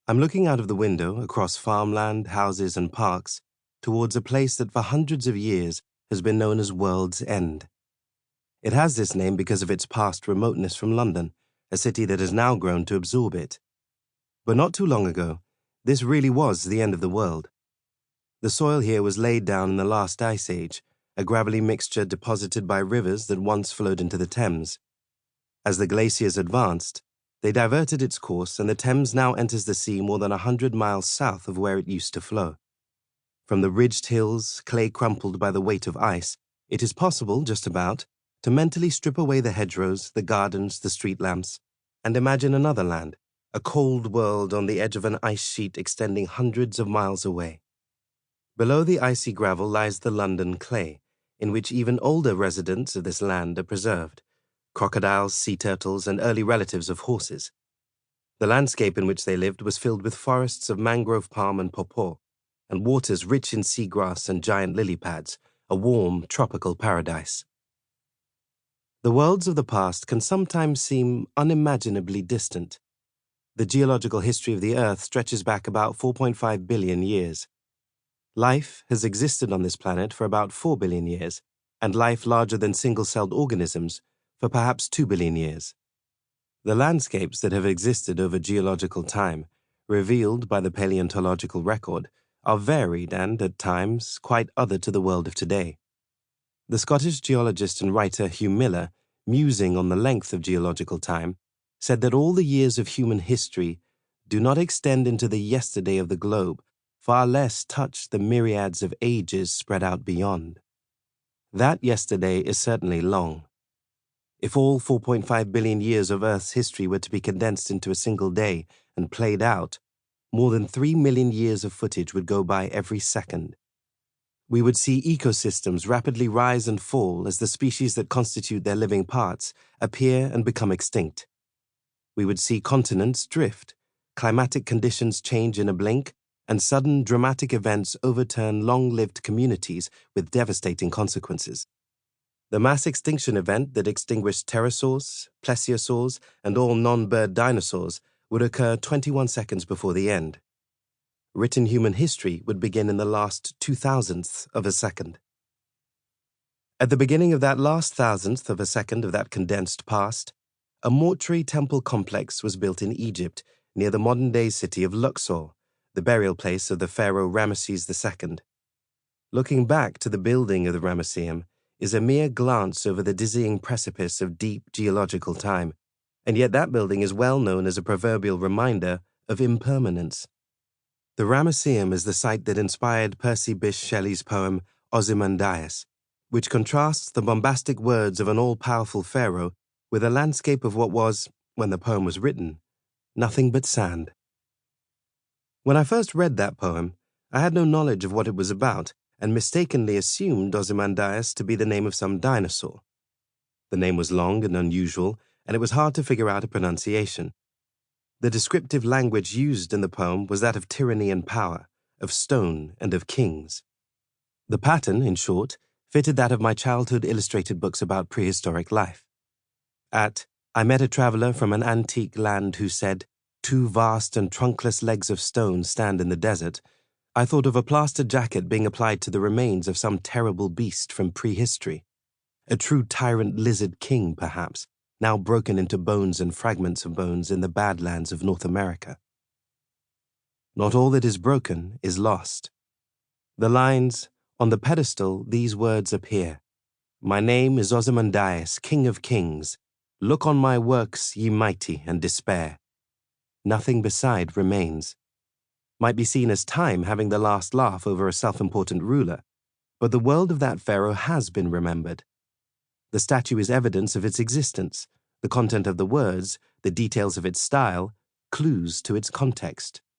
I'm looking out of the window across farmland, houses, and parks towards a place that for hundreds of years has been known as World's End. It has this name because of its past remoteness from London, a city that has now grown to absorb it. But not too long ago, this really was the end of the world. The soil here was laid down in the last ice age, a gravelly mixture deposited by rivers that once flowed into the Thames. As the glaciers advanced, they diverted its course, and the Thames now enters the sea more than 100 miles south of where it used to flow. From the ridged hills, clay crumpled by the weight of ice, it is possible, just about, to mentally strip away the hedgerows, the gardens, the street lamps, and imagine another land, a cold world on the edge of an ice sheet extending hundreds of miles away. Below the icy gravel lies the London clay, in which even older residents of this land are preserved. Crocodiles, sea turtles, and early relatives of horses. The landscape in which they lived was filled with forests of mangrove palm and pawpaw, and waters rich in seagrass and giant lily pads, a warm, tropical paradise. The worlds of the past can sometimes seem unimaginably distant. The geological history of the Earth stretches back about 4.5 billion years. Life has existed on this planet for about 4 billion years, and life larger than single-celled organisms for perhaps 2 billion years. The landscapes that have existed over geological time, revealed by the paleontological record, are varied and, at times, quite other to the world of today. The Scottish geologist and writer Hugh Miller, musing on the length of geological time, said that all the years of human history do not extend into the yesterday of the globe, far less touch the myriads of ages spread out beyond. That yesterday is certainly long. If all 4.5 billion years of Earth's history were to be condensed into a single day and played out, more than 3 million years of footage would go by every second. We would see ecosystems rapidly rise and fall as the species that constitute their living parts appear and become extinct. We would see continents drift, climatic conditions change in a blink, and sudden dramatic events overturn long-lived communities with devastating consequences. The mass extinction event that extinguished pterosaurs, plesiosaurs, and all non-bird dinosaurs would occur 21 seconds before the end. Written human history would begin in the last 2,000ths of a second. At the beginning of that last thousandth of a second of that condensed past, a mortuary temple complex was built in Egypt near the modern-day city of Luxor, the burial place of the pharaoh Ramesses II. Looking back to the building of the Ramesseum is a mere glance over the dizzying precipice of deep geological time, and yet that building is well known as a proverbial reminder of impermanence. The Ramesseum is the site that inspired Percy Bysshe Shelley's poem Ozymandias, which contrasts the bombastic words of an all-powerful pharaoh with a landscape of what was, when the poem was written, nothing but sand. When I first read that poem, I had no knowledge of what it was about, and mistakenly assumed Ozymandias to be the name of some dinosaur. The name was long and unusual, and it was hard to figure out a pronunciation. The descriptive language used in the poem was that of tyranny and power, of stone and of kings. The pattern, in short, fitted that of my childhood illustrated books about prehistoric life. I met a traveler from an antique land who said, 2 vast and trunkless legs of stone stand in the desert, I thought of a plaster jacket being applied to the remains of some terrible beast from prehistory. A true tyrant lizard king, perhaps, now broken into bones and fragments of bones in the badlands of North America. Not all that is broken is lost. The lines, on the pedestal these words appear. My name is Ozymandias, King of Kings. Look on my works, ye mighty, and despair. Nothing beside remains. Might be seen as time having the last laugh over a self-important ruler, but the world of that pharaoh has been remembered. The statue is evidence of its existence, the content of the words, the details of its style, clues to its context.